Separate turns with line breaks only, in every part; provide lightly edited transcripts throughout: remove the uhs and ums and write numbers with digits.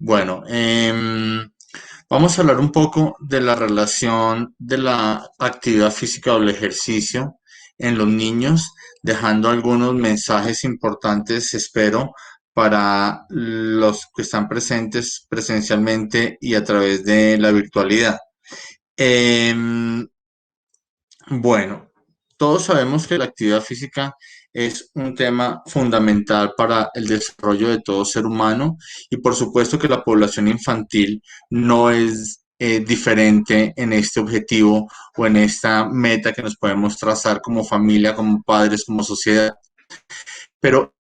Bueno, vamos a hablar un poco de la relación de la actividad física o el ejercicio en los niños, dejando algunos mensajes importantes, espero, para los que están presentes presencialmente y a través de la virtualidad. Em, bueno, todos sabemos que la actividad física es un tema fundamental para el desarrollo de todo ser humano y por supuesto que la población infantil no es diferente en este objetivo o en esta meta que nos podemos trazar como familia, como padres, como sociedad. Pero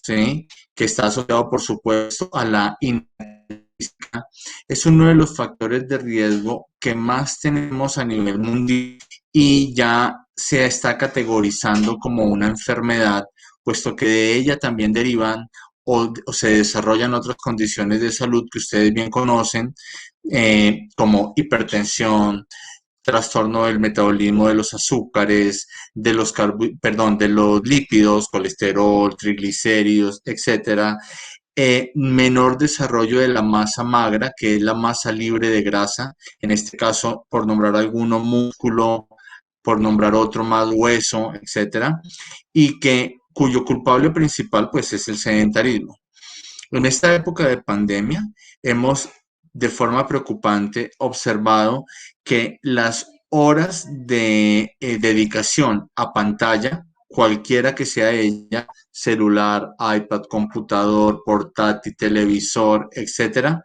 ¿sí? Que está asociado por supuesto a la física, es uno de los factores de riesgo que más tenemos a nivel mundial y ya se está categorizando como una enfermedad, puesto que de ella también derivan o se desarrollan otras condiciones de salud que ustedes bien conocen, como hipertensión, trastorno del metabolismo de los azúcares, de los lípidos, colesterol, triglicéridos, etcétera, menor desarrollo de la masa magra, que es la masa libre de grasa, en este caso, por nombrar alguno, músculo, por nombrar otro más hueso, etcétera, y que cuyo culpable principal pues es el sedentarismo. En esta época de pandemia hemos de forma preocupante observado que las horas de dedicación a pantalla, cualquiera que sea ella, celular, iPad, computador, portátil, televisor, etcétera,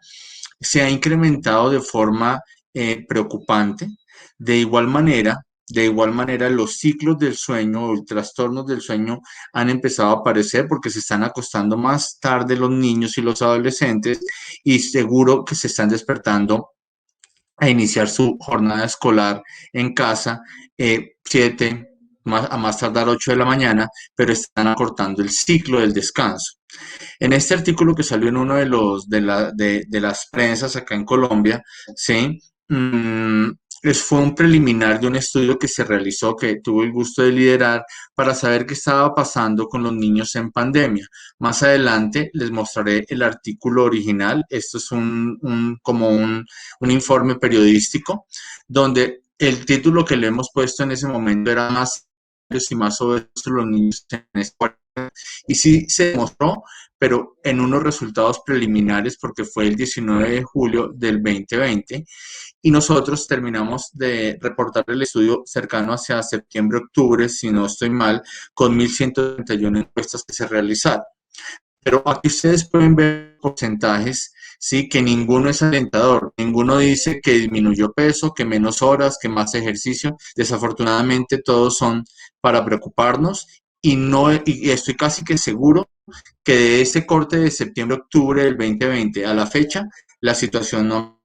se ha incrementado de forma preocupante. De igual manera, los ciclos del sueño o trastornos del sueño han empezado a aparecer porque se están acostando más tarde los niños y los adolescentes y seguro que se están despertando a iniciar su jornada escolar en casa, 7, a más tardar 8 de la mañana, pero están acortando el ciclo del descanso. En este artículo que salió en uno de las prensas acá en Colombia, ¿sí? Mm, fue un preliminar de un estudio que se realizó, que tuve el gusto de liderar, para saber qué estaba pasando con los niños en pandemia. Más adelante les mostraré el artículo original. Esto es un informe periodístico, donde el título que le hemos puesto en ese momento era más y más obesos los niños en escuela. Y sí se demostró, pero en unos resultados preliminares porque fue el 19 de julio del 2020 y nosotros terminamos de reportar el estudio cercano hacia septiembre-octubre, si no estoy mal, con 1.131 encuestas que se realizaron. Pero aquí ustedes pueden ver porcentajes, sí, que ninguno es alentador, ninguno dice que disminuyó peso, que menos horas, que más ejercicio. Desafortunadamente todos son para preocuparnos y no y estoy casi que seguro que de ese corte de septiembre-octubre del 2020 a la fecha, la situación no.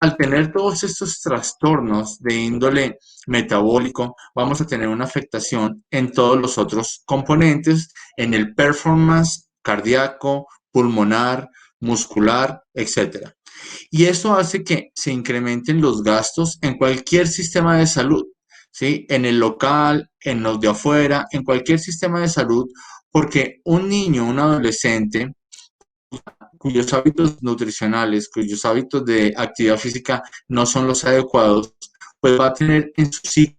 Al tener todos estos trastornos de índole metabólico, vamos a tener una afectación en todos los otros componentes, en el performance cardíaco, pulmonar, muscular, etcétera. Y eso hace que se incrementen los gastos en cualquier sistema de salud, ¿sí? En el local, en los de afuera, en cualquier sistema de salud, porque un niño, un adolescente cuyos hábitos nutricionales, cuyos hábitos de actividad física no son los adecuados, pues va a tener en su ciclo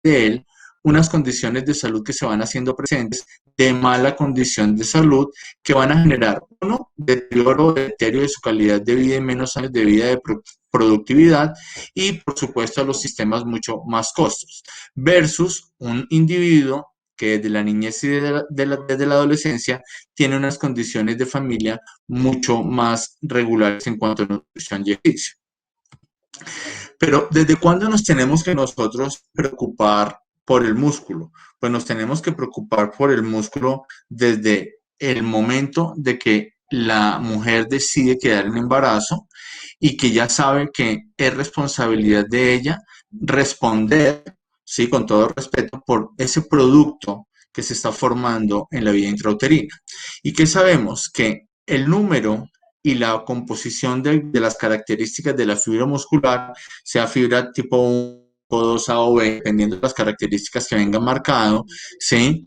de él unas condiciones de salud que se van haciendo presentes de mala condición de salud que van a generar, uno, deterioro o deterioro de su calidad de vida y menos años de vida de productividad y por supuesto a los sistemas mucho más costos versus un individuo que desde la niñez y desde la adolescencia tiene unas condiciones de familia mucho más regulares en cuanto a nutrición y ejercicio. Pero ¿desde cuándo nos tenemos que nosotros preocupar por el músculo? Pues nos tenemos que preocupar por el músculo desde el momento de que la mujer decide quedar en embarazo y que ya sabe que es responsabilidad de ella responder, sí, con todo respeto, por ese producto que se está formando en la vida intrauterina. Y que sabemos que el número y la composición de las características de la fibra muscular, sea fibra tipo 1 o 2A o B, dependiendo de las características que vengan marcado, ¿sí?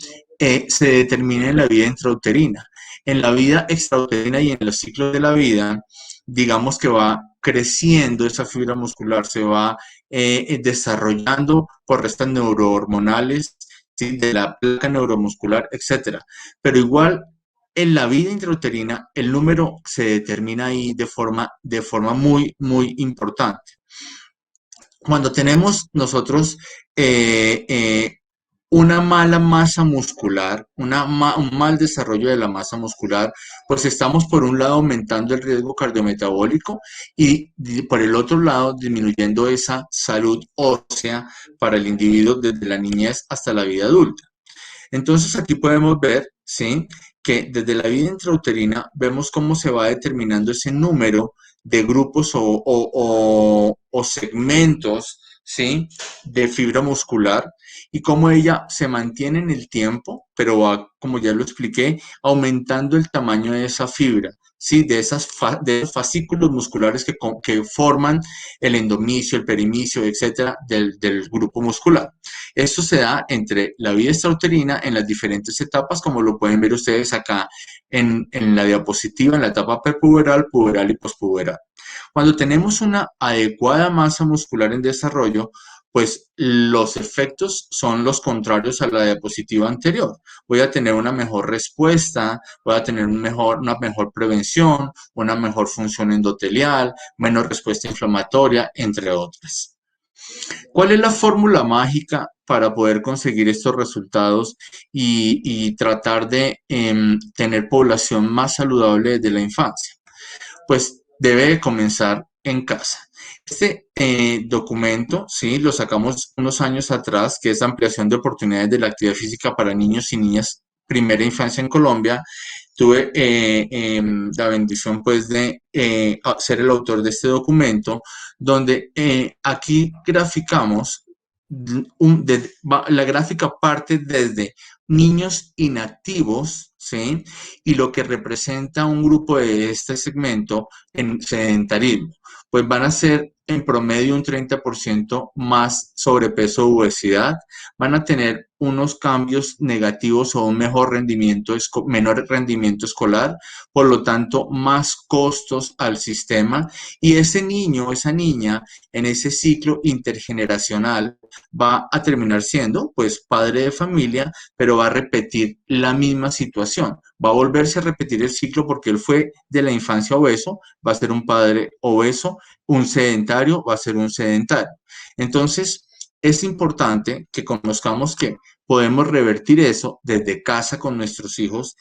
se determina en la vida intrauterina. En la vida extrauterina y en los ciclos de la vida, digamos que va creciendo esa fibra muscular, se va desarrollando por restas neurohormonales, ¿sí? De la placa neuromuscular, etcétera. Pero igual en la vida intrauterina el número se determina ahí de forma muy, muy importante. Cuando tenemos nosotros eh, eh, una mala masa muscular, un mal desarrollo de la masa muscular, pues estamos por un lado aumentando el riesgo cardiometabólico y por el otro lado disminuyendo esa salud ósea para el individuo desde la niñez hasta la vida adulta. Entonces aquí podemos ver, ¿sí? Que desde la vida intrauterina vemos cómo se va determinando ese número de grupos o segmentos, ¿sí? De fibra muscular y cómo ella se mantiene en el tiempo, pero va, como ya lo expliqué, aumentando el tamaño de esa fibra, ¿sí? De esos fascículos musculares que forman el endomisio, el perimicio, etcétera, del grupo muscular. Esto se da entre la vida extrauterina en las diferentes etapas, como lo pueden ver ustedes acá en la diapositiva, en la etapa prepuberal, puberal y pospuberal. Cuando tenemos una adecuada masa muscular en desarrollo, pues los efectos son los contrarios a la diapositiva anterior. Voy a tener una mejor respuesta, voy a tener una mejor prevención, una mejor función endotelial, menos respuesta inflamatoria, entre otras. ¿Cuál es la fórmula mágica para poder conseguir estos resultados y tratar de tener población más saludable desde la infancia? Pues debe de comenzar en casa. Este documento, sí, lo sacamos unos años atrás, que es ampliación de oportunidades de la actividad física para niños y niñas primera infancia en Colombia. Tuve la bendición pues de ser el autor de este documento, donde aquí graficamos, la gráfica parte desde niños inactivos, ¿sí? Y lo que representa un grupo de este segmento en sedentarismo, pues van a ser en promedio un 30% más sobrepeso u obesidad, van a tener unos cambios negativos o un menor rendimiento escolar, por lo tanto, más costos al sistema y ese niño o esa niña en ese ciclo intergeneracional va a terminar siendo pues padre de familia, pero va a repetir la misma situación. Va a volverse a repetir el ciclo porque él fue de la infancia obeso, va a ser un padre obeso, un sedentario, va a ser un sedentario. Entonces, es importante que conozcamos que podemos revertir eso desde casa con nuestros hijos,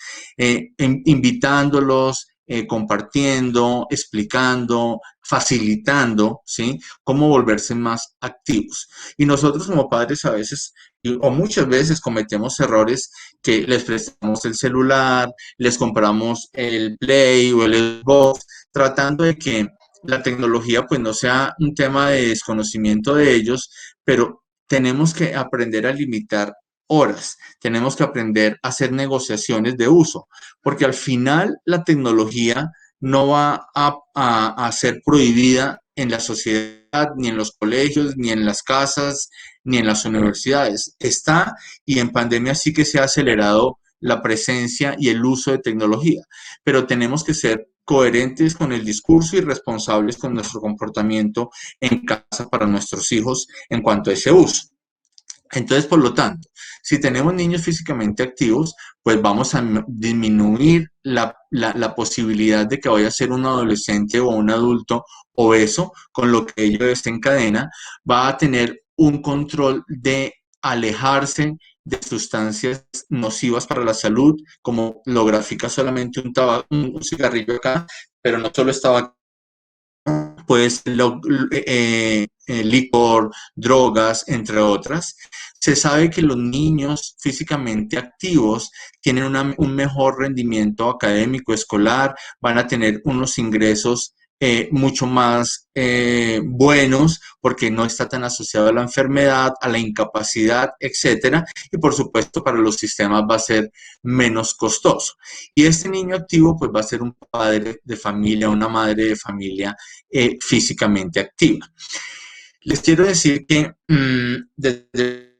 invitándolos, compartiendo, explicando, facilitando, ¿sí? Cómo volverse más activos. Y nosotros como padres a veces o muchas veces cometemos errores que les prestamos el celular, les compramos el Play o el Xbox, tratando de que la tecnología pues no sea un tema de desconocimiento de ellos, pero tenemos que aprender a limitar horas, tenemos que aprender a hacer negociaciones de uso, porque al final la tecnología no va a ser prohibida en la sociedad, ni en los colegios, ni en las casas, ni en las universidades. Está y en pandemia sí que se ha acelerado la presencia y el uso de tecnología, pero tenemos que ser coherentes con el discurso y responsables con nuestro comportamiento en casa para nuestros hijos en cuanto a ese uso. Entonces, por lo tanto, si tenemos niños físicamente activos, pues vamos a disminuir la posibilidad de que vaya a ser un adolescente o un adulto obeso, con lo que ello desencadena, va a tener un control de alejarse de sustancias nocivas para la salud, como lo grafica solamente un cigarrillo acá, pero no solo es tabaco, pues licor, drogas, entre otras. Se sabe que los niños físicamente activos tienen un mejor rendimiento académico, escolar, van a tener unos ingresos mucho más buenos porque no está tan asociado a la enfermedad, a la incapacidad, etcétera. Y por supuesto para los sistemas va a ser menos costoso. Y este niño activo pues va a ser un padre de familia, una madre de familia físicamente activa. Les quiero decir que desde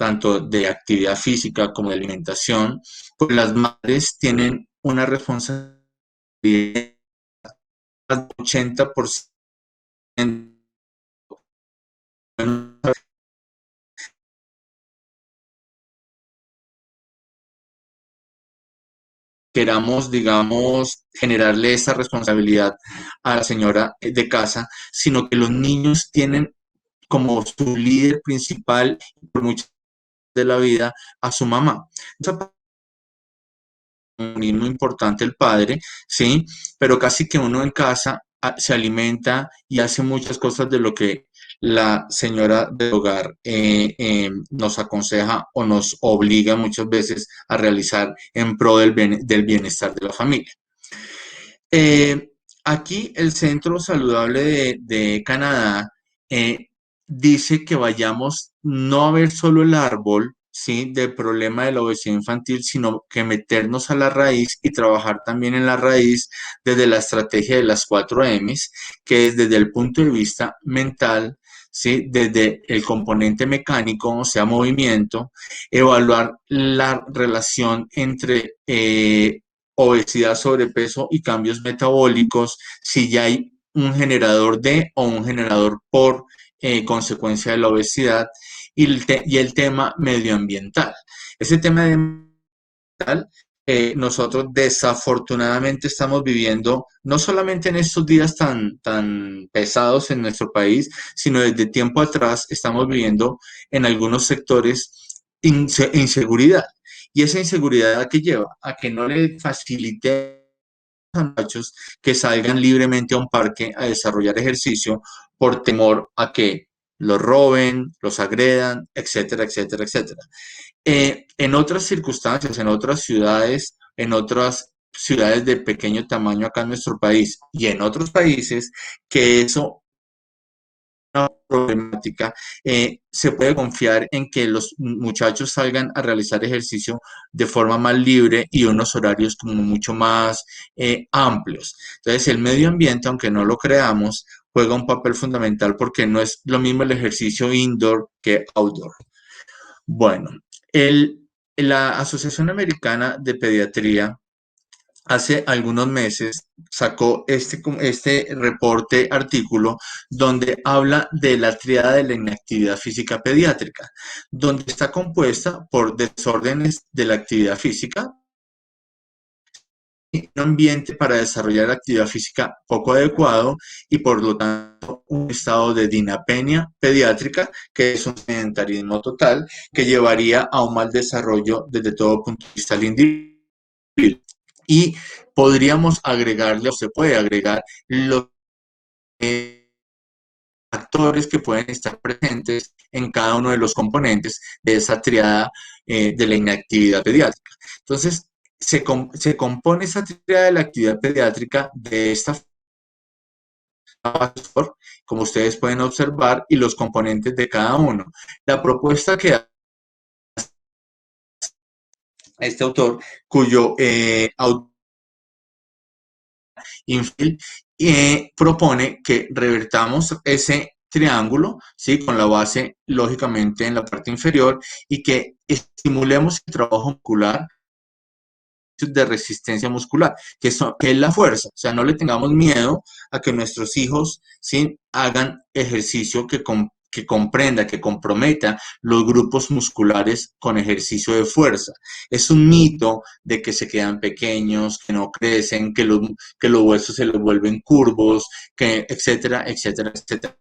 tanto de actividad física como de alimentación, pues las madres tienen una responsabilidad del 80%. Queramos, digamos, generarle esa responsabilidad a la señora de casa, sino que los niños tienen como su líder principal por mucho de la vida a su mamá. Esa muy importante el padre, ¿sí? Pero casi que uno en casa se alimenta y hace muchas cosas de lo que la señora del hogar nos aconseja o nos obliga muchas veces a realizar en pro del bienestar de la familia. Eh, Aquí el Centro Saludable de Canadá eh, dice que vayamos no a ver solo el árbol, ¿sí? Del problema de la obesidad infantil, sino que meternos a la raíz y trabajar también en la raíz desde la estrategia de las 4 M's, que es desde el punto de vista mental, ¿sí? Desde el componente mecánico, o sea, movimiento, evaluar la relación entre obesidad, sobrepeso y cambios metabólicos, si ya hay un generador de o un generador por consecuencia de la obesidad y el tema medioambiental. Ese tema medioambiental, nosotros desafortunadamente estamos viviendo, no solamente en estos días tan pesados en nuestro país, sino desde tiempo atrás estamos viviendo en algunos sectores inseguridad. Y esa inseguridad a qué lleva a que no le facilite a los muchachos que salgan libremente a un parque a desarrollar ejercicio por temor a que los roben, los agredan, etcétera, etcétera, etcétera. En otras circunstancias, en otras ciudades de pequeño tamaño acá en nuestro país y en otros países, que eso una problemática, se puede confiar en que los muchachos salgan a realizar ejercicio de forma más libre y unos horarios como mucho más amplios. Entonces, el medio ambiente, aunque no lo creamos, juega un papel fundamental porque no es lo mismo el ejercicio indoor que outdoor. Bueno, la Asociación Americana de Pediatría hace algunos meses sacó este reporte, artículo, donde habla de la triada de la inactividad física pediátrica, donde está compuesta por desórdenes de la actividad física, un ambiente para desarrollar actividad física poco adecuado y por lo tanto un estado de dinapenia pediátrica, que es un sedentarismo total, que llevaría a un mal desarrollo desde todo punto de vista del individuo. Y podríamos agregarle, o se puede agregar, los actores que pueden estar presentes en cada uno de los componentes de esa triada de la inactividad pediátrica. Entonces, se compone esa triada de la actividad pediátrica de esta forma, como ustedes pueden observar, y los componentes de cada uno. La propuesta que hace este autor, cuyo autor Infield, propone que revertamos ese triángulo, ¿sí? Con la base lógicamente en la parte inferior y que estimulemos el trabajo muscular de resistencia muscular, que es la fuerza. O sea, no le tengamos miedo a que nuestros hijos, ¿sí? Hagan ejercicio que comprenda, que comprometa los grupos musculares con ejercicio de fuerza. Es un mito de que se quedan pequeños, que no crecen, que los huesos se les vuelven curvos, que etcétera, etcétera, etcétera.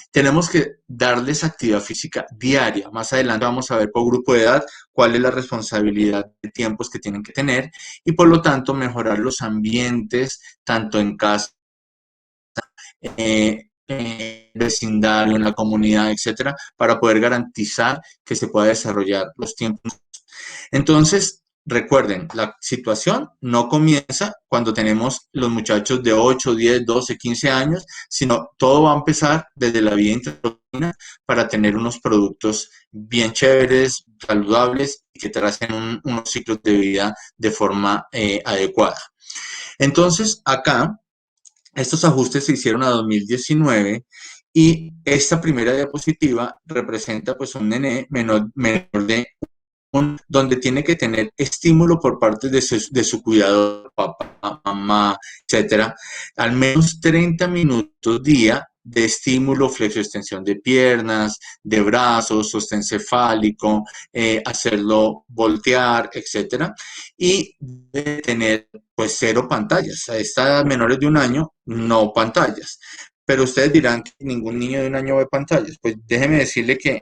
Tenemos que darles actividad física diaria. Más adelante vamos a ver por grupo de edad cuál es la responsabilidad de tiempos que tienen que tener y por lo tanto mejorar los ambientes, tanto en casa, vecindario, en la comunidad, etcétera, para poder garantizar que se pueda desarrollar los tiempos. Entonces, recuerden, la situación no comienza cuando tenemos los muchachos de 8, 10, 12, 15 años, sino todo va a empezar desde la vida intrauterina para tener unos productos bien chéveres, saludables y que tracen unos ciclos de vida de forma adecuada. Entonces, acá, estos ajustes se hicieron a 2019 Y esta primera diapositiva representa pues un nene menor de donde tiene que tener estímulo por parte de su cuidador, papá, mamá, etcétera, al menos 30 minutos día de estímulo, flexoextensión de piernas, de brazos, sostén cefálico, hacerlo voltear, etcétera, y de tener pues cero pantallas. A estas menores de un año, no pantallas. Pero ustedes dirán que ningún niño de un año ve pantallas. Pues déjeme decirle que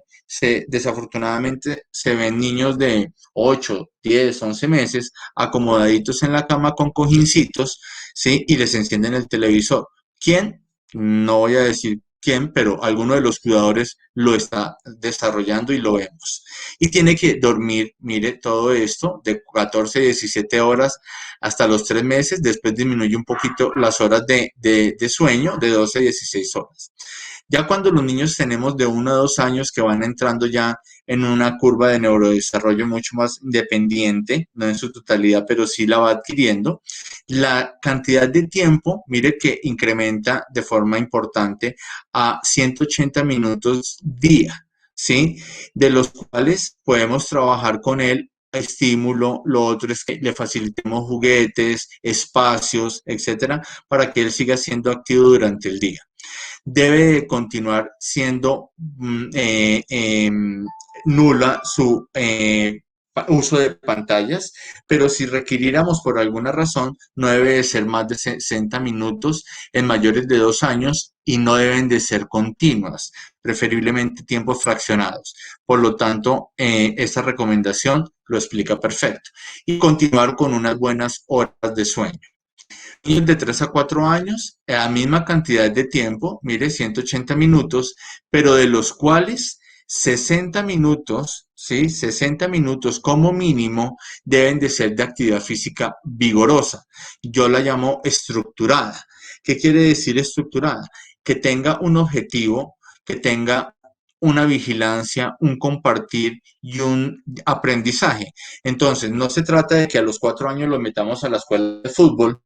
desafortunadamente se ven niños de 8, 10, 11 meses acomodaditos en la cama con cojincitos, ¿sí? Y les encienden el televisor. ¿Quién? No voy a decir quién, pero alguno de los cuidadores lo está desarrollando y lo vemos. Y tiene que dormir, mire, todo esto de 14, 17 horas hasta los 3 meses, después disminuye un poquito las horas de sueño de 12 a 16 horas. Ya cuando los niños tenemos de 1 a 2 años que van entrando ya en una curva de neurodesarrollo mucho más independiente, no en su totalidad, pero sí la va adquiriendo, la cantidad de tiempo, mire que incrementa de forma importante a 180 minutos día, ¿sí? De los cuales podemos trabajar con él estímulo, lo otro es que le facilitemos juguetes, espacios, etcétera, para que él siga siendo activo durante el día. Debe continuar siendo nula su uso de pantallas, pero si requiriéramos por alguna razón, no debe de ser más de 60 minutos en mayores de 2 años y no deben de ser continuas, preferiblemente tiempos fraccionados. Por lo tanto, esta recomendación lo explica perfecto. Y continuar con unas buenas horas de sueño. Niños de 3 a 4 años, la misma cantidad de tiempo, mire, 180 minutos, pero de los cuales 60 minutos, ¿sí? 60 minutos como mínimo deben de ser de actividad física vigorosa. Yo la llamo estructurada. ¿Qué quiere decir estructurada? Que tenga un objetivo, que tenga una vigilancia, un compartir y un aprendizaje. Entonces, no se trata de que a los 4 años lo metamos a la escuela de fútbol,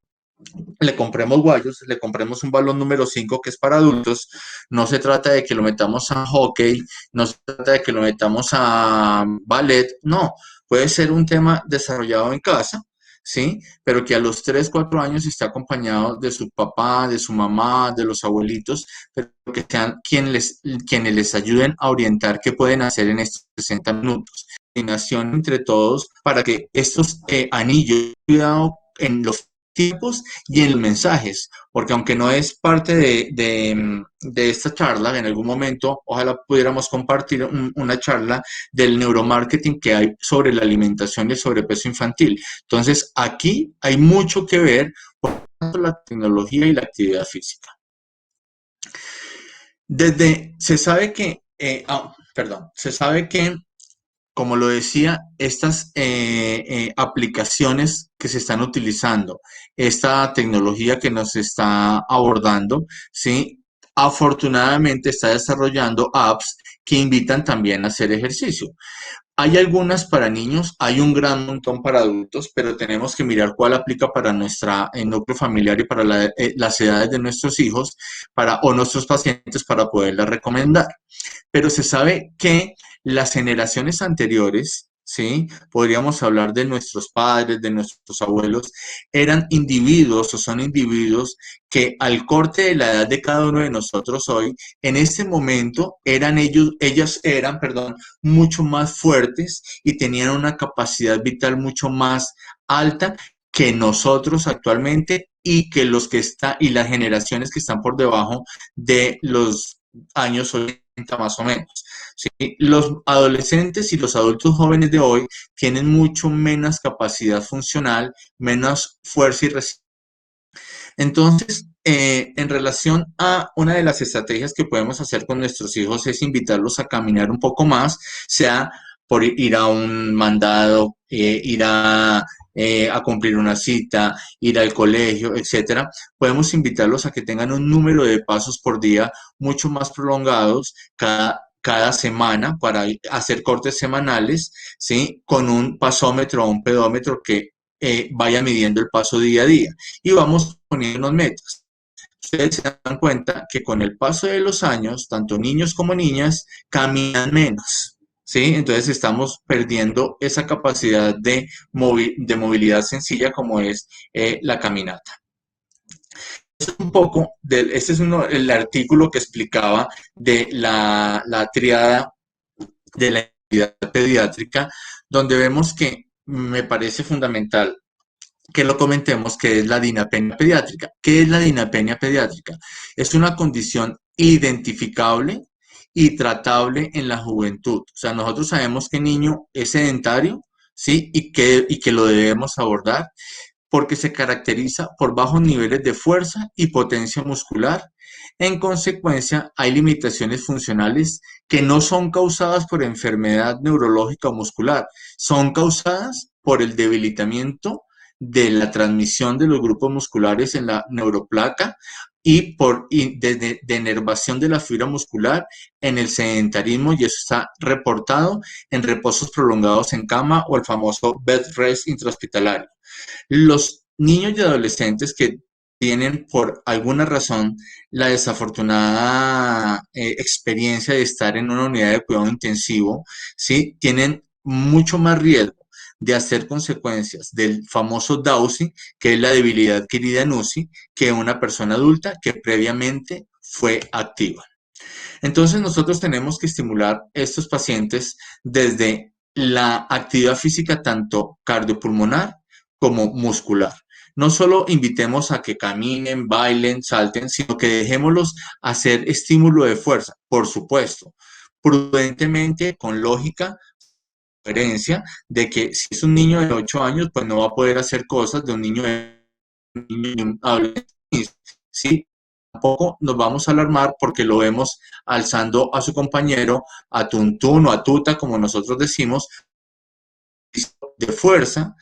le compremos guayos, le compremos un balón número 5 que es para adultos, no se trata de que lo metamos a hockey, no se trata de que lo metamos a ballet, no, puede ser un tema desarrollado en casa, ¿sí? Pero que a los 3 4 años esté acompañado de su papá, de su mamá, de los abuelitos, pero que sean quienes les ayuden a orientar qué pueden hacer en estos 60 minutos. Coordinación entre todos para que estos anillos, cuidado en los tiempos y en los mensajes, porque aunque no es parte de esta charla, en algún momento ojalá pudiéramos compartir una charla del neuromarketing que hay sobre la alimentación y el sobrepeso infantil. Entonces, aquí hay mucho que ver por la tecnología y la actividad física. Se sabe que, perdón, se sabe que como lo decía, estas aplicaciones que se están utilizando, esta tecnología que nos está abordando, ¿sí? Afortunadamente está desarrollando apps que invitan también a hacer ejercicio. Hay algunas para niños, hay un gran montón para adultos, pero tenemos que mirar cuál aplica para nuestra núcleo familiar y para las edades de nuestros hijos o nuestros pacientes para poderla recomendar. Pero se sabe que las generaciones anteriores, ¿sí? Podríamos hablar de nuestros padres, de nuestros abuelos, eran individuos o son individuos que al corte de la edad de cada uno de nosotros hoy, en este momento ellas eran, perdón, mucho más fuertes y tenían una capacidad vital mucho más alta que nosotros actualmente y que y las generaciones que están por debajo de los años 80 más o menos. ¿Sí? Los adolescentes y los adultos jóvenes de hoy tienen mucho menos capacidad funcional, menos fuerza y resistencia. Entonces, en relación a una de las estrategias que podemos hacer con nuestros hijos es invitarlos a caminar un poco más, sea por ir a un mandado, a cumplir una cita, ir al colegio, etcétera. Podemos invitarlos a que tengan un número de pasos por día mucho más prolongados cada semana para hacer cortes semanales, ¿sí? Con un pasómetro o un pedómetro que vaya midiendo el paso día a día y vamos poniendo metas. ustedes se dan cuenta que con el paso de los años, tanto niños como niñas caminan menos, ¿sí? Entonces estamos perdiendo esa capacidad de movilidad sencilla como es la caminata. Un poco, este es el artículo que explicaba de la triada de la actividad pediátrica, donde vemos que me parece fundamental que lo comentemos, que es la dinapenia pediátrica. ¿Qué es la dinapenia pediátrica? Es una condición identificable y tratable en la juventud. O sea, nosotros sabemos que el niño es sedentario, ¿sí? Y que lo debemos abordar porque se caracteriza por bajos niveles de fuerza y potencia muscular. En consecuencia, hay limitaciones funcionales que no son causadas por enfermedad neurológica o muscular, son causadas por el debilitamiento de la transmisión de los grupos musculares en la neuroplaca y por denervación de la fibra muscular en el sedentarismo, y eso está reportado en reposos prolongados en cama o el famoso bed rest intrahospitalario. Los niños y adolescentes que tienen por alguna razón la desafortunada experiencia de estar en una unidad de cuidado intensivo, ¿sí? Tienen mucho más riesgo de hacer consecuencias del famoso DAUSI, que es la debilidad adquirida en UCI, que una persona adulta que previamente fue activa. Entonces nosotros tenemos que estimular a estos pacientes desde la actividad física tanto cardiopulmonar como muscular. No solo invitemos a que caminen, bailen, salten, sino que dejémoslos hacer estímulo de fuerza, por supuesto, prudentemente, con lógica, coherencia, de que si es un niño de 8 años, pues no va a poder hacer cosas de un niño de un adolescente, ¿sí? Tampoco nos vamos a alarmar porque lo vemos alzando a su compañero, a Tuntún o a Tuta, como nosotros decimos, de fuerza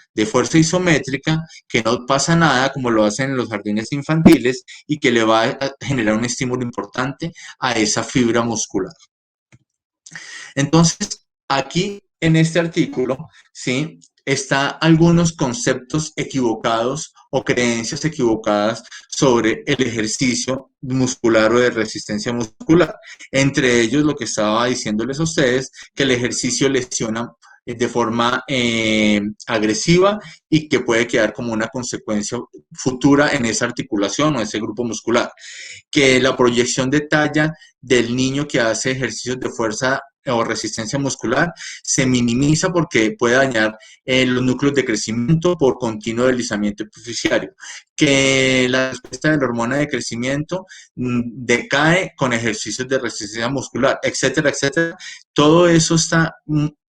isométrica, que no pasa nada como lo hacen en los jardines infantiles y que le va a generar un estímulo importante a esa fibra muscular. Entonces, aquí en este artículo, ¿sí? Está algunos conceptos equivocados o creencias equivocadas sobre el ejercicio muscular o de resistencia muscular. Entre ellos, lo que estaba diciéndoles a ustedes, que el ejercicio lesiona de forma agresiva y que puede quedar como una consecuencia futura en esa articulación o ese grupo muscular, que la proyección de talla del niño que hace ejercicios de fuerza o resistencia muscular se minimiza porque puede dañar los núcleos de crecimiento por continuo deslizamiento epifisiario, que la respuesta de la hormona de crecimiento decae con ejercicios de resistencia muscular, etcétera, etcétera. Todo eso está,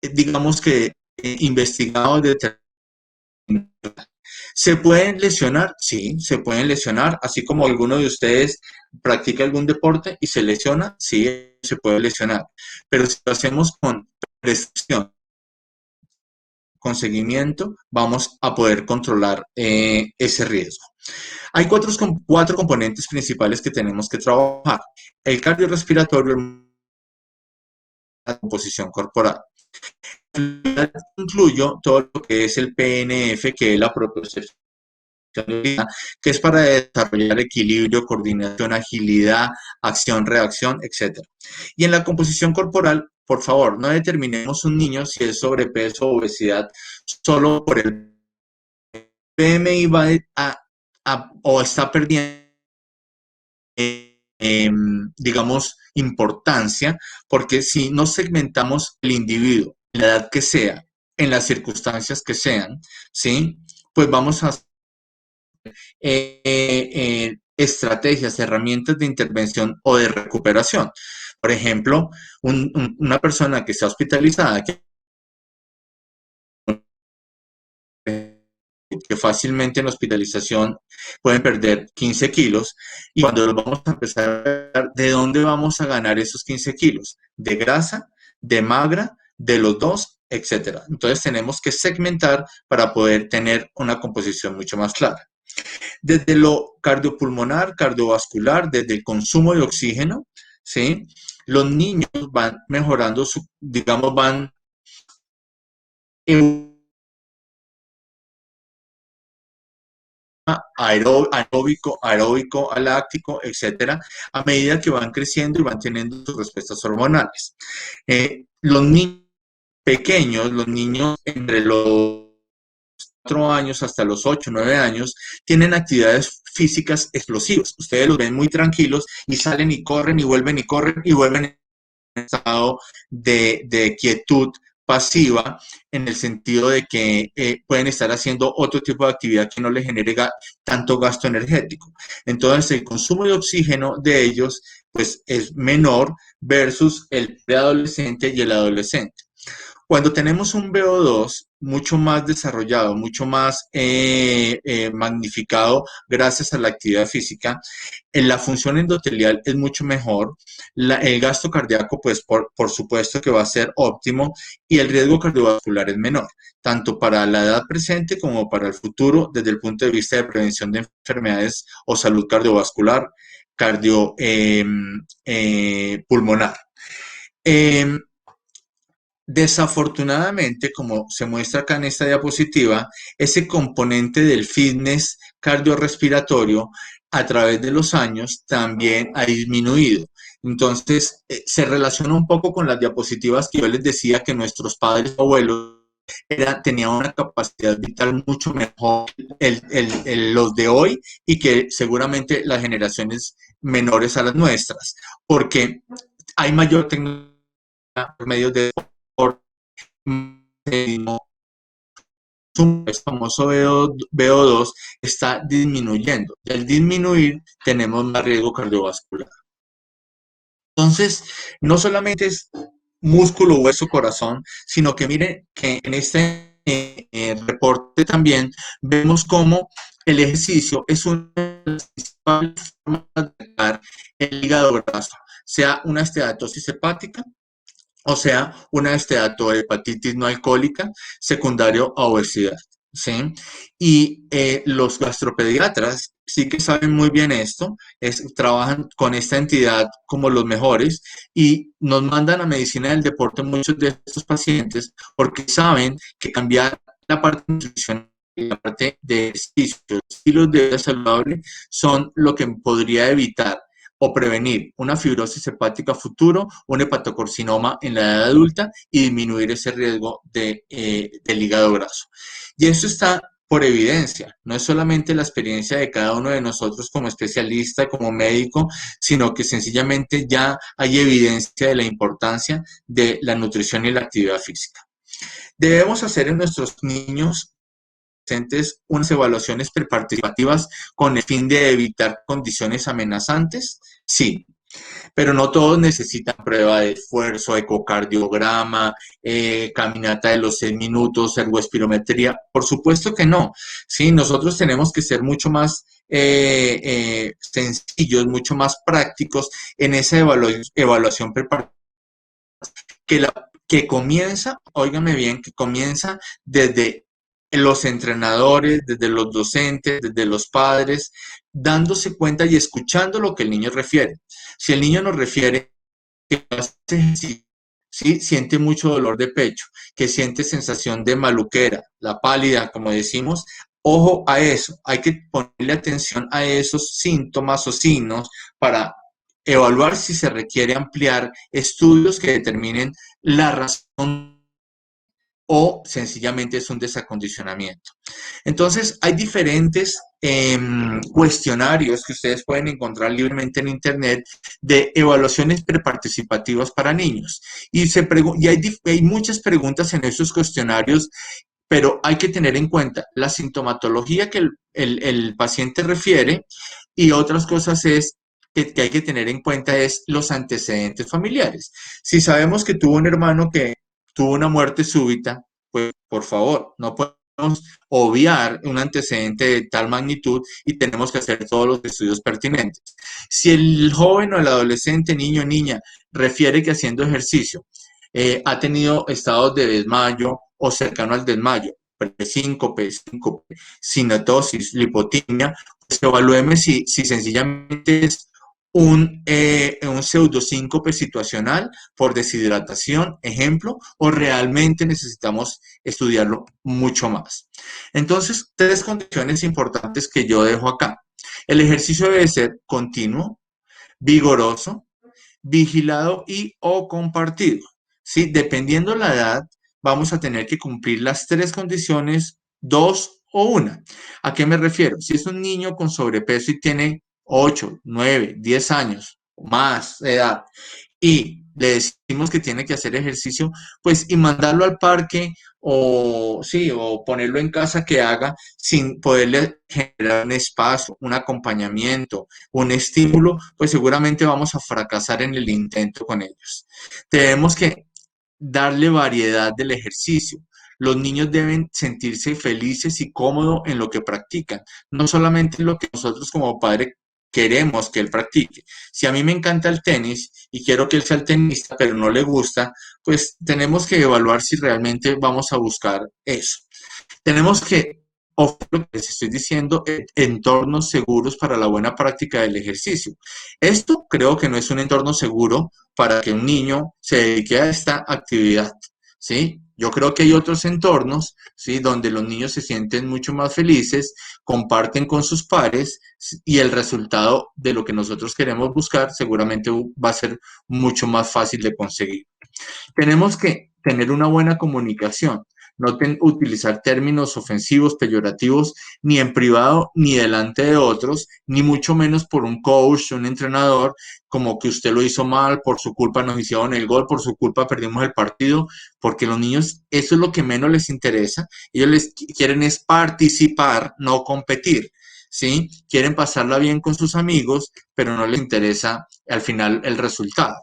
digamos que, investigado desde. ¿Se pueden lesionar? Sí, se pueden lesionar, así como alguno de ustedes practica algún deporte y se lesiona, sí, se puede lesionar, pero si lo hacemos con precisión, con seguimiento, vamos a poder controlar ese riesgo. Hay cuatro componentes principales que tenemos que trabajar: el cardiorrespiratorio, la composición corporal. Incluyo todo lo que es el PNF, que es la propiocepción, que es para desarrollar equilibrio, coordinación, agilidad, acción, reacción, etcétera. Y en la composición corporal, por favor, no determinemos un niño si es sobrepeso o obesidad solo por el PMI va o está perdiendo, digamos, importancia, porque si no segmentamos el individuo, en la edad que sea, en las circunstancias que sean, ¿sí? Pues vamos a estrategias, herramientas de intervención o de recuperación. Por ejemplo, una persona que está hospitalizada, que fácilmente en hospitalización pueden perder 15 kilos, y cuando los vamos a empezar a ver, ¿de dónde vamos a ganar esos 15 kilos? ¿De grasa, de magra, de los dos, etcétera? Entonces tenemos que segmentar para poder tener una composición mucho más clara. Desde lo cardiopulmonar, cardiovascular, desde el consumo de oxígeno, ¿sí? Los niños van mejorando digamos, van aeróbico, aláctico, etcétera, a medida que van creciendo y van teniendo sus respuestas hormonales. Los niños pequeños, los niños entre los 4 años hasta los 8, 9 años, tienen actividades físicas explosivas. Ustedes los ven muy tranquilos y salen y corren y vuelven en estado de quietud pasiva, en el sentido de que pueden estar haciendo otro tipo de actividad que no les genere tanto gasto energético. Entonces, el consumo de oxígeno de ellos pues es menor versus el preadolescente y el adolescente. Cuando tenemos un VO2 mucho más desarrollado, mucho más magnificado gracias a la actividad física, la función endotelial es mucho mejor, el gasto cardíaco pues por supuesto que va a ser óptimo y el riesgo cardiovascular es menor, tanto para la edad presente como para el futuro desde el punto de vista de prevención de enfermedades o salud cardiovascular, pulmonar. Eh, Desafortunadamente, como se muestra acá en esta diapositiva, ese componente del fitness cardiorrespiratorio a través de los años también ha disminuido. Entonces, se relaciona un poco con las diapositivas que yo les decía que nuestros padres o abuelos tenían una capacidad vital mucho mejor los de hoy y que seguramente las generaciones menores a las nuestras, porque hay mayor tecnología, medios de el famoso VO2 está disminuyendo. Y al disminuir tenemos más riesgo cardiovascular. Entonces, no solamente es músculo, hueso, corazón, sino que miren que en este reporte también vemos cómo el ejercicio es una de las principales formas de atacar el hígado graso, sea una esteatosis hepática, o sea, una esteatohepatitis no alcohólica secundario a obesidad, ¿sí? Y los gastropediatras sí que saben muy bien esto, trabajan con esta entidad como los mejores y nos mandan a medicina del deporte muchos de estos pacientes porque saben que cambiar la parte nutricional y la parte de ejercicio, estilos de vida saludable son lo que podría evitar o prevenir una fibrosis hepática futuro, un hepatocarcinoma en la edad adulta y disminuir ese riesgo del hígado graso. Y esto está por evidencia, no es solamente la experiencia de cada uno de nosotros como especialista, como médico, sino que sencillamente ya hay evidencia de la importancia de la nutrición y la actividad física. Debemos hacer en nuestros niños unas evaluaciones preparticipativas con el fin de evitar condiciones amenazantes? Sí, pero no todos necesitan prueba de esfuerzo, ecocardiograma, caminata de los 6 minutos, ergoespirometría. Por supuesto que no. Sí, nosotros tenemos que ser mucho más sencillos, mucho más prácticos en esa evaluación preparatoria que comienza, óigame bien, que comienza desde los entrenadores, desde los docentes, desde los padres, dándose cuenta y escuchando lo que el niño refiere. Si el niño nos refiere que ¿sí? Siente mucho dolor de pecho, que siente sensación de maluquera, la pálida, como decimos, ojo a eso, hay que ponerle atención a esos síntomas o signos para evaluar si se requiere ampliar estudios que determinen la razón o sencillamente es un desacondicionamiento. Entonces, hay diferentes cuestionarios que ustedes pueden encontrar libremente en Internet de evaluaciones preparticipativas para niños. Y hay muchas preguntas en esos cuestionarios, pero hay que tener en cuenta la sintomatología que el paciente refiere y otras cosas es que hay que tener en cuenta es los antecedentes familiares. Si sabemos que tuvo un hermano que tuvo una muerte súbita, pues por favor, no podemos obviar un antecedente de tal magnitud y tenemos que hacer todos los estudios pertinentes. Si el joven o el adolescente, niño o niña, refiere que haciendo ejercicio ha tenido estados de desmayo o cercano al desmayo, síncope, cinetosis, lipotimia, pues evalúeme si sencillamente es un pseudosíncope situacional por deshidratación, ejemplo, o realmente necesitamos estudiarlo mucho más. Entonces, tres condiciones importantes que yo dejo acá. El ejercicio debe ser continuo, vigoroso, vigilado y o compartido. ¿Sí? Dependiendo la edad, vamos a tener que cumplir las tres condiciones, dos o una. ¿A qué me refiero? Si es un niño con sobrepeso y tiene 8, 9, 10 años más de edad y le decimos que tiene que hacer ejercicio, pues y mandarlo al parque o sí, o ponerlo en casa que haga sin poderle generar un espacio, un acompañamiento, un estímulo, pues seguramente vamos a fracasar en el intento con ellos. Tenemos que darle variedad del ejercicio. Los niños deben sentirse felices y cómodos en lo que practican, no solamente en lo que nosotros como padres queremos que él practique. Si a mí me encanta el tenis y quiero que él sea el tenista, pero no le gusta, pues tenemos que evaluar si realmente vamos a buscar eso. Tenemos que ofrecer, lo que les estoy diciendo, entornos seguros para la buena práctica del ejercicio. Esto creo que no es un entorno seguro para que un niño se dedique a esta actividad, ¿sí? Yo creo que hay otros entornos, ¿sí? Donde los niños se sienten mucho más felices, comparten con sus pares y el resultado de lo que nosotros queremos buscar seguramente va a ser mucho más fácil de conseguir. Tenemos que tener una buena comunicación, no utilizar términos ofensivos, peyorativos, ni en privado, ni delante de otros, ni mucho menos por un coach, un entrenador, como que usted lo hizo mal, por su culpa nos hicieron el gol, por su culpa perdimos el partido, porque los niños, eso es lo que menos les interesa, ellos les quieren es participar, no competir. ¿Sí? Quieren pasarla bien con sus amigos, pero no les interesa al final el resultado.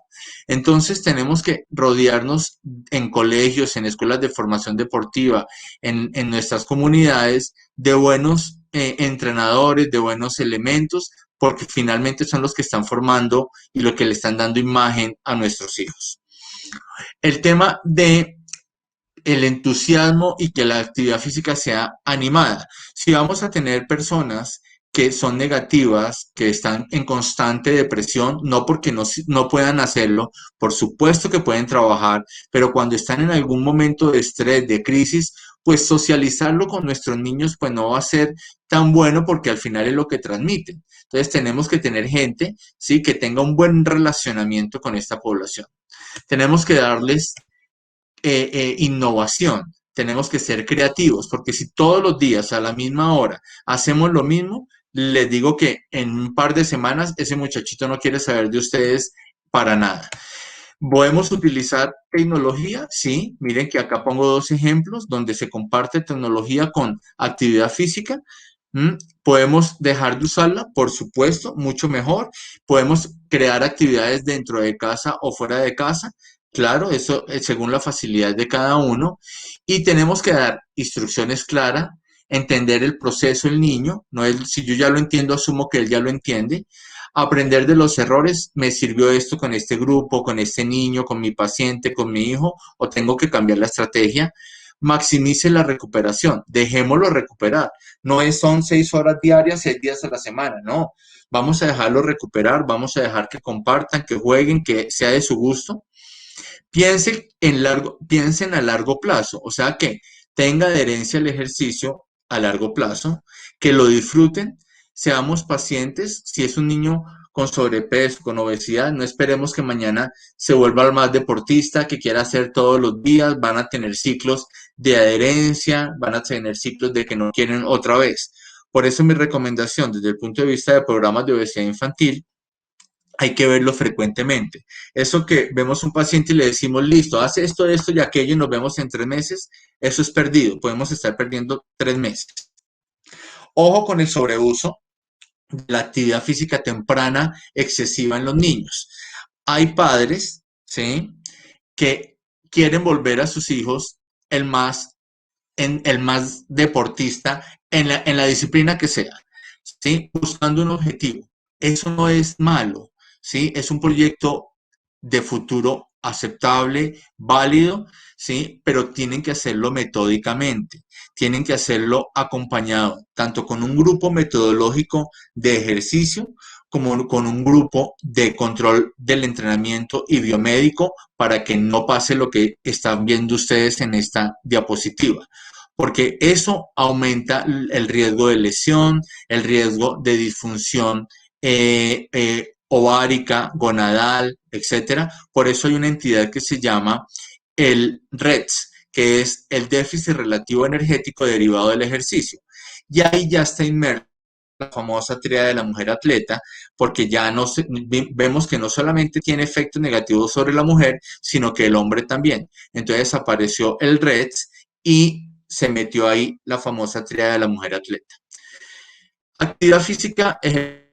Entonces tenemos que rodearnos en colegios, en escuelas de formación deportiva, en nuestras comunidades de buenos entrenadores, de buenos elementos, porque finalmente son los que están formando y lo que le están dando imagen a nuestros hijos. El tema de el entusiasmo y que la actividad física sea animada. Si vamos a tener personas que son negativas, que están en constante depresión, no porque no puedan hacerlo, por supuesto que pueden trabajar, pero cuando están en algún momento de estrés, de crisis, pues socializarlo con nuestros niños pues no va a ser tan bueno porque al final es lo que transmiten. Entonces tenemos que tener gente, sí, que tenga un buen relacionamiento con esta población. Tenemos que darles innovación. Tenemos que ser creativos, porque si todos los días a la misma hora hacemos lo mismo, les digo que en un par de semanas ese muchachito no quiere saber de ustedes para nada. ¿Podemos utilizar tecnología? Sí, miren que acá pongo dos ejemplos donde se comparte tecnología con actividad física. Podemos dejar de usarla, por supuesto, mucho mejor. Podemos crear actividades dentro de casa o fuera de casa. Claro, eso es según la facilidad de cada uno. Y tenemos que dar instrucciones claras, entender el proceso del niño. No es, si yo ya lo entiendo, asumo que él ya lo entiende. Aprender de los errores, me sirvió esto con este grupo, con este niño, con mi paciente, con mi hijo, o tengo que cambiar la estrategia. Maximice la recuperación, dejémoslo recuperar. No es, son 6 horas diarias, 6 días a la semana, no. Vamos a dejarlo recuperar, vamos a dejar que compartan, que jueguen, que sea de su gusto. Piensen a largo plazo, o sea que tenga adherencia al ejercicio a largo plazo, que lo disfruten, seamos pacientes. Si es un niño con sobrepeso, con obesidad, no esperemos que mañana se vuelva el más deportista, que quiera hacer todos los días, van a tener ciclos de adherencia, van a tener ciclos de que no quieren otra vez. Por eso mi recomendación desde el punto de vista de programas de obesidad infantil, hay que verlo frecuentemente. Eso que vemos un paciente y le decimos, listo, hace esto, esto y aquello y nos vemos en 3 meses, eso es perdido. Podemos estar perdiendo 3 meses. Ojo con el sobreuso de la actividad física temprana excesiva en los niños. Hay padres, ¿sí?, que quieren volver a sus hijos el más, el más deportista en la disciplina que sea, ¿sí?, buscando un objetivo. Eso no es malo, ¿sí? Es un proyecto de futuro aceptable, válido, ¿sí? Pero tienen que hacerlo metódicamente, tienen que hacerlo acompañado tanto con un grupo metodológico de ejercicio como con un grupo de control del entrenamiento y biomédico para que no pase lo que están viendo ustedes en esta diapositiva, porque eso aumenta el riesgo de lesión, el riesgo de disfunción ovárica, gonadal, etcétera. Por eso hay una entidad que se llama el RETS, que es el déficit relativo energético derivado del ejercicio. Y ahí ya está inmerso la famosa tríada de la mujer atleta, porque ya no vemos que no solamente tiene efectos negativos sobre la mujer, sino que el hombre también. Entonces apareció el RETS y se metió ahí la famosa tríada de la mujer atleta. Actividad física es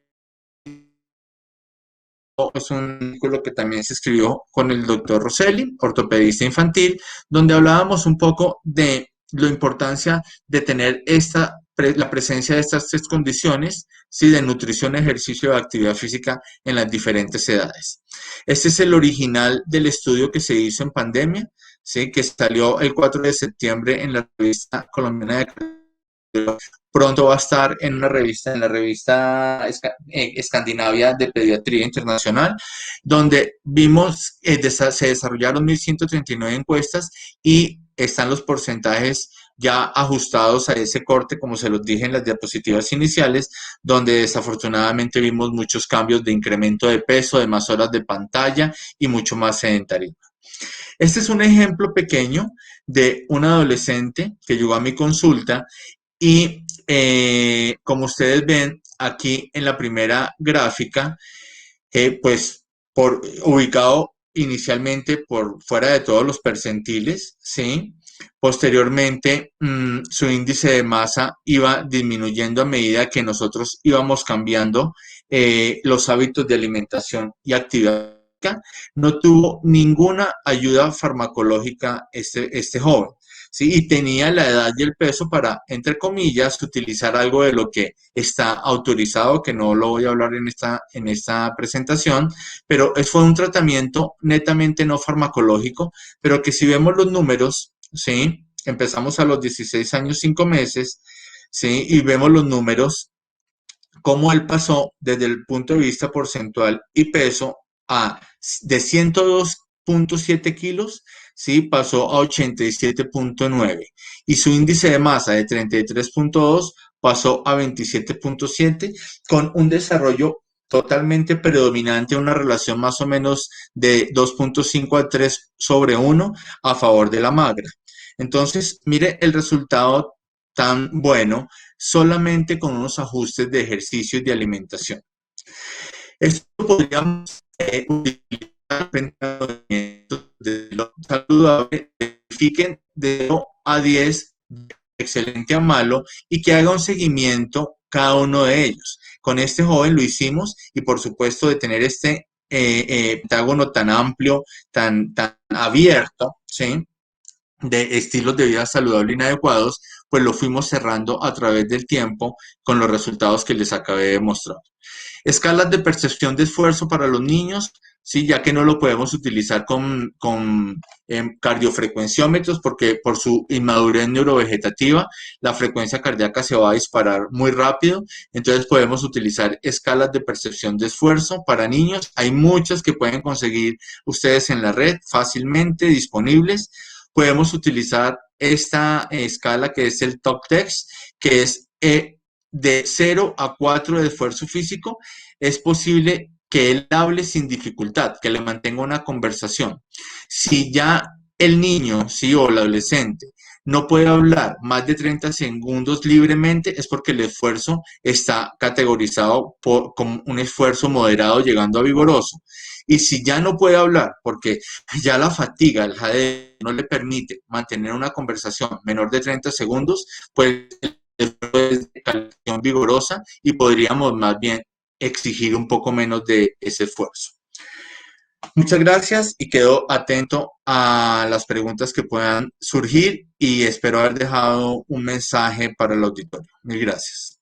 un artículo que también se escribió con el doctor Rosselli, ortopedista infantil, donde hablábamos un poco de la importancia de tener la presencia de estas tres condiciones, ¿sí? De nutrición, ejercicio y actividad física en las diferentes edades. Este es el original del estudio que se hizo en pandemia, ¿sí? Que salió el 4 de septiembre en la revista colombiana de pronto va a estar en una revista, en la revista Escandinavia de Pediatría Internacional, donde vimos, se desarrollaron 1.139 encuestas y están los porcentajes ya ajustados a ese corte, como se los dije en las diapositivas iniciales, donde desafortunadamente vimos muchos cambios de incremento de peso, de más horas de pantalla y mucho más sedentarismo. Este es un ejemplo pequeño de un adolescente que llegó a mi consulta y como ustedes ven aquí en la primera gráfica, pues ubicado inicialmente por fuera de todos los percentiles, ¿sí? Posteriormente, su índice de masa iba disminuyendo a medida que nosotros íbamos cambiando los hábitos de alimentación y actividad. No tuvo ninguna ayuda farmacológica este joven. ¿Sí? Y tenía la edad y el peso para, entre comillas, utilizar algo de lo que está autorizado, que no lo voy a hablar en esta presentación, pero fue un tratamiento netamente no farmacológico, pero que si vemos los números, ¿sí? Empezamos a los 16 años, 5 meses, ¿sí? Y vemos los números, cómo él pasó desde el punto de vista porcentual y peso de 102.7 kilos, ¿sí? Pasó a 87.9 y su índice de masa de 33.2 pasó a 27.7 con un desarrollo totalmente predominante, una relación más o menos de 2.5 a 3 sobre 1 a favor de la magra. Entonces, mire el resultado tan bueno solamente con unos ajustes de ejercicio y de alimentación. Esto podríamos utilizar de lo saludable, verifiquen de 0 a 10, excelente a malo, y que haga un seguimiento cada uno de ellos. Con este joven lo hicimos y por supuesto de tener este pentágono tan amplio, tan abierto, ¿sí? De estilos de vida saludable inadecuados, pues lo fuimos cerrando a través del tiempo con los resultados que les acabé de mostrar. Escalas de percepción de esfuerzo para los niños, sí, ya que no lo podemos utilizar con cardiofrecuenciómetros porque por su inmadurez neurovegetativa la frecuencia cardíaca se va a disparar muy rápido, entonces podemos utilizar escalas de percepción de esfuerzo para niños. Hay muchas que pueden conseguir ustedes en la red fácilmente disponibles. Podemos utilizar esta escala que es el TOC-TEX, que es de 0 a 4 de esfuerzo físico. Es posible que él hable sin dificultad, que le mantenga una conversación. Si ya el niño, sí, o el adolescente, no puede hablar más de 30 segundos libremente, es porque el esfuerzo está categorizado como un esfuerzo moderado llegando a vigoroso. Y si ya no puede hablar porque ya la fatiga, el jadeo, no le permite mantener una conversación menor de 30 segundos, pues es de calificación vigorosa y podríamos más bien exigir un poco menos de ese esfuerzo. Muchas gracias y quedo atento a las preguntas que puedan surgir y espero haber dejado un mensaje para el auditorio. Mil gracias.